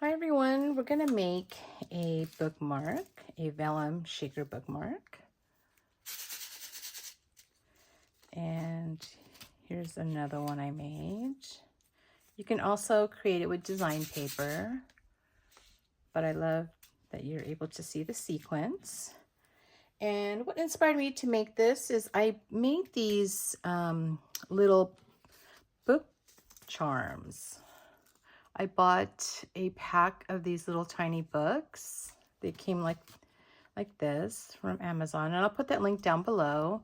Hi everyone, we're going to make a bookmark, a vellum shaker bookmark. And here's another one I made. You can also create it with design paper, but I love that you're able to see the sequence. And what inspired me to make this is I made these little book charms. I bought a pack of these little tiny books. They came like this from Amazon, and I'll put that link down below.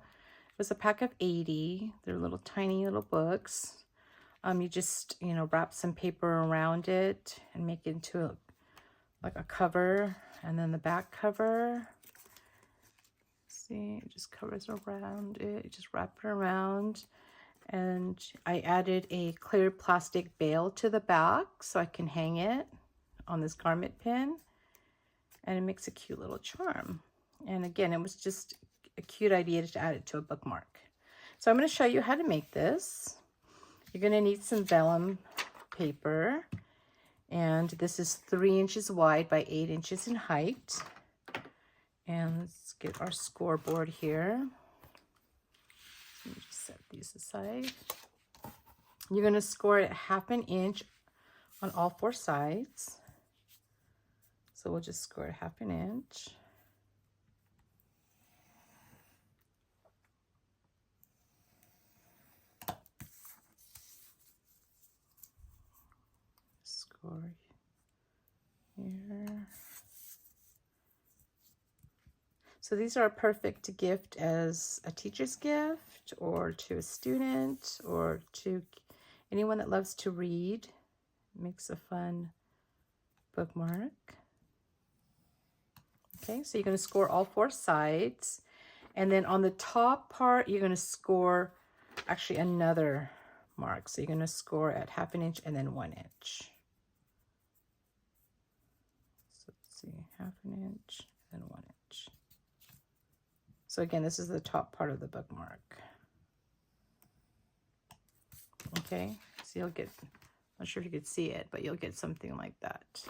It was a pack of 80. They're little tiny little books. You just, wrap some paper around it and make it into like a cover, and then the back cover. See, it just covers around it. You just wrap it around. And I added a clear plastic bail to the back so I can hang it on this garment pin, and it makes a cute little charm. And again, it was just a cute idea to add it to a bookmark. So I'm going to show you how to make this. You're going to need some vellum paper, and this is 3 inches wide by 8 inches in height. And let's get our scoreboard here. Let me just set these aside. You're going to score it 1/2 inch on all 4 sides. So we'll just score it 1/2 inch. Score here. So these are perfect to gift as a teacher's gift, or to a student, or to anyone that loves to read. It makes a fun bookmark. Okay, so you're going to score all 4 sides. And then on the top part, you're going to score actually another mark. So you're going to score at 1/2 inch and then 1 inch. So let's see, 1/2 inch and then 1 inch. So again, this is the top part of the bookmark. Okay, so you'll get, I'm not sure if you could see it, but you'll get something like that.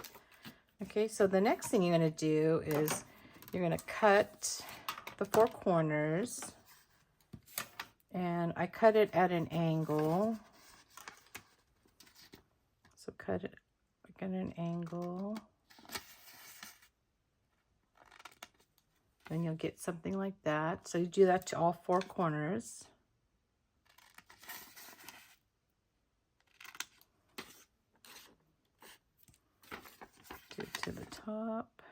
Okay, so the next thing you're going to do is you're going to cut the 4 corners, and I cut it at an angle. So cut it at an angle. Then you'll get something like that. So you do that to all 4 corners. Do it to the top.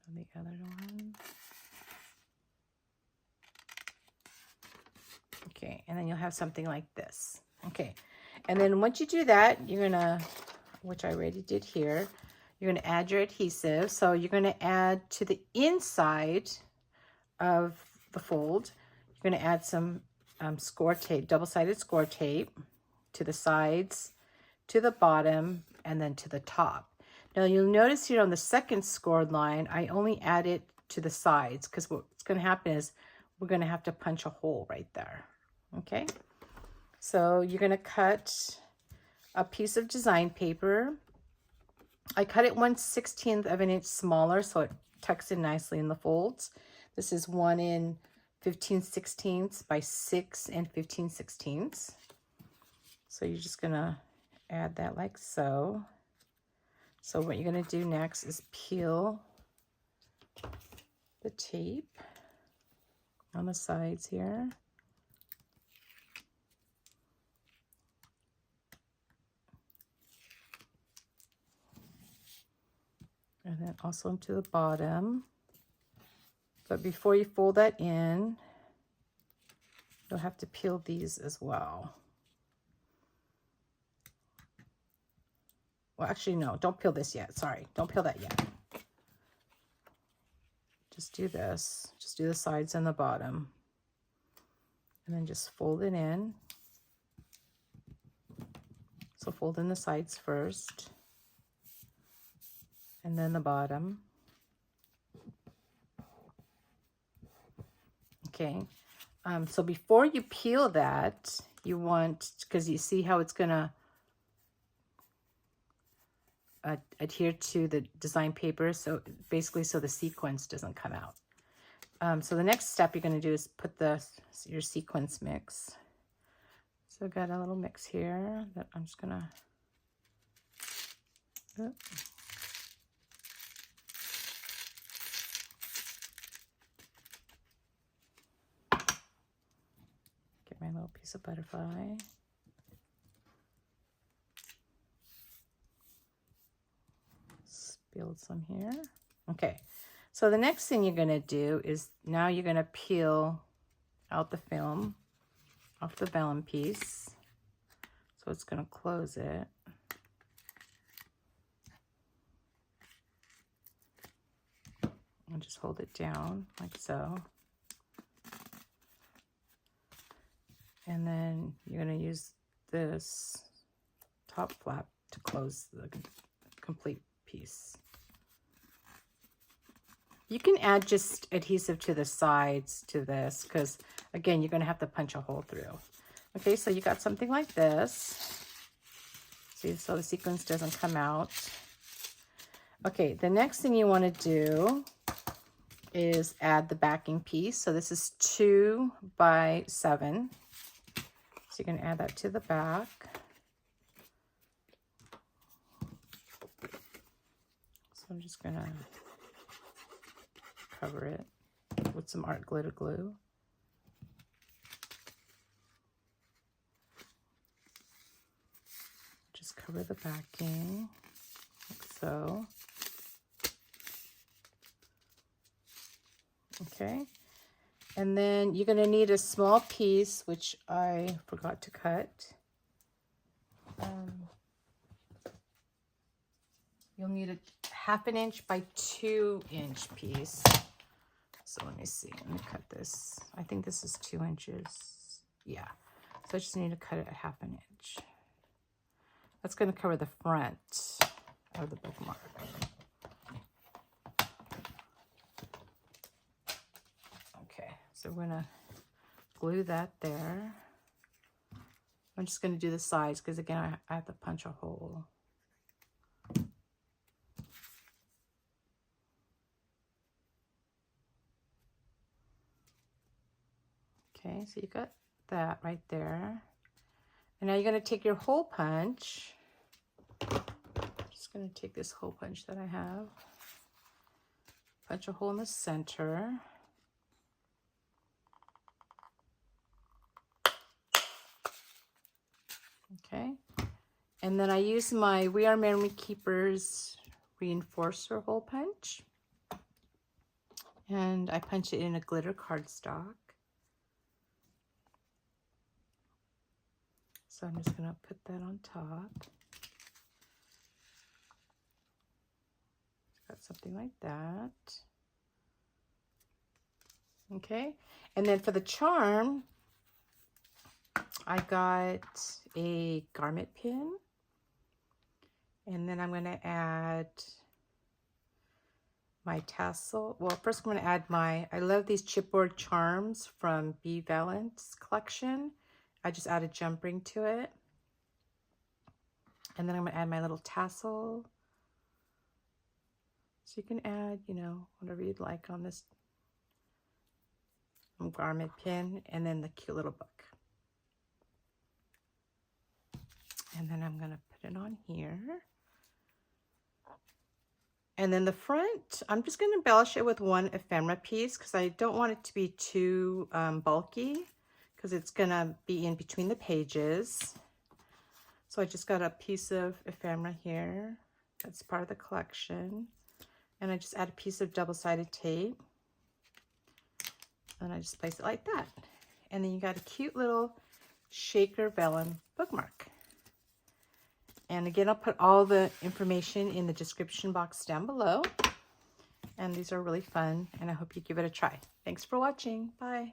And the other one. Okay, and then you'll have something like this. Okay, and then once you do that, you're gonna, which I already did here, you're gonna add your adhesive. So you're gonna add to the inside of the fold, you're gonna add some score tape, double-sided score tape to the sides, to the bottom, and then to the top. Now you'll notice here on the second scored line, I only add it to the sides, because what's gonna happen is we're gonna have to punch a hole right there. Okay, so you're going to cut a piece of design paper. I cut it 1/16 of an inch smaller so it tucks in nicely in the folds. This is 1 15/16 by 6 15/16. So you're just going to add that like so. So what you're going to do next is peel the tape on the sides here. And then also into the bottom. But before you fold that in, you'll have to peel these as well. Well, actually, no, don't peel this yet. Sorry, don't peel that yet. Just do this. Just do the sides and the bottom. And then just fold it in. So fold in the sides first, and then the bottom. Okay. So before you peel that, you want, because you see how it's going to adhere to the design paper. So basically, so the sequence doesn't come out. So the next step you're going to do is put your sequence mix. So I've got a little mix here that I'm just going to, get my little piece of butterfly. Build some here. Okay, so the next thing you're going to do is now you're going to peel out the film off the vellum piece. So it's going to close it. And just hold it down like so. And then you're going to use this top flap to close the complete piece. You can add just adhesive to the sides to this because, again, you're going to have to punch a hole through. Okay, so you got something like this. See, so the sequence doesn't come out. Okay, the next thing you want to do is add the backing piece. So this is 2 by 7. So you're going to add that to the back. So I'm just going to cover it with some art glitter glue. Just cover the backing like so. Okay, and then you're going to need a small piece, which I forgot to cut. You'll need a 1/2 inch by 2 inch piece. So let me see, let me cut this. I think this is 2 inches. Yeah, so I just need to cut it a 1/2 inch. That's going to cover the front of the bookmark. Okay, so we're going to glue that there. I'm just going to do the sides because, again, I have to punch a hole. Okay, so you got that right there. And now you're going to take your hole punch. I'm just going to take this hole punch that I have. Punch a hole in the center. Okay. And then I use my We Are Memory Keepers reinforcer hole punch. And I punch it in a glitter cardstock. So I'm just going to put that on top. Got something like that. Okay, and then for the charm, I got a garment pin. And then I'm going to add my tassel. Well, first I'm going to add I love these chipboard charms from Vellum's collection. I just added jump ring to it. And then I'm going to add my little tassel. So you can add, you know, whatever you'd like on this garment pin, and then the cute little book. And then I'm going to put it on here. And then the front, I'm just going to embellish it with one ephemera piece because I don't want it to be too bulky because it's going to be in between the pages. So I just got a piece of ephemera here. That's part of the collection. And I just add a piece of double-sided tape. And I just place it like that. And then you got a cute little shaker vellum bookmark. And again, I'll put all the information in the description box down below. And these are really fun, and I hope you give it a try. Thanks for watching. Bye.